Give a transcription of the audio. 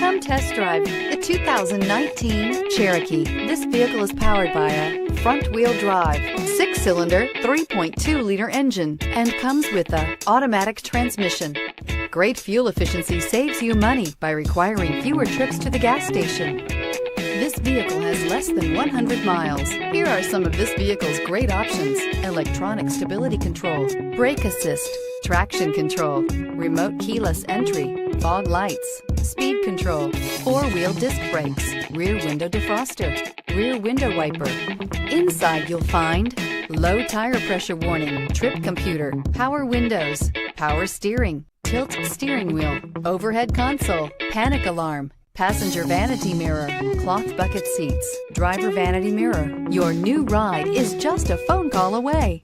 Come test drive the 2019 Cherokee. This vehicle is powered by a front-wheel drive, 6-cylinder, 3.2-liter engine, and comes with an automatic transmission. Great fuel efficiency saves you money by requiring fewer trips to the gas station. This vehicle has less than 100 miles. Here are some of this vehicle's great options: electronic stability control, brake assist, traction control, remote keyless entry, fog lights, speed control, 4-wheel disc brakes, rear window defroster, rear window wiper. Inside you'll find low tire pressure warning, trip computer, power windows, power steering, tilt steering wheel, overhead console, panic alarm, passenger vanity mirror, cloth bucket seats, driver vanity mirror. Your new ride is just a phone call away.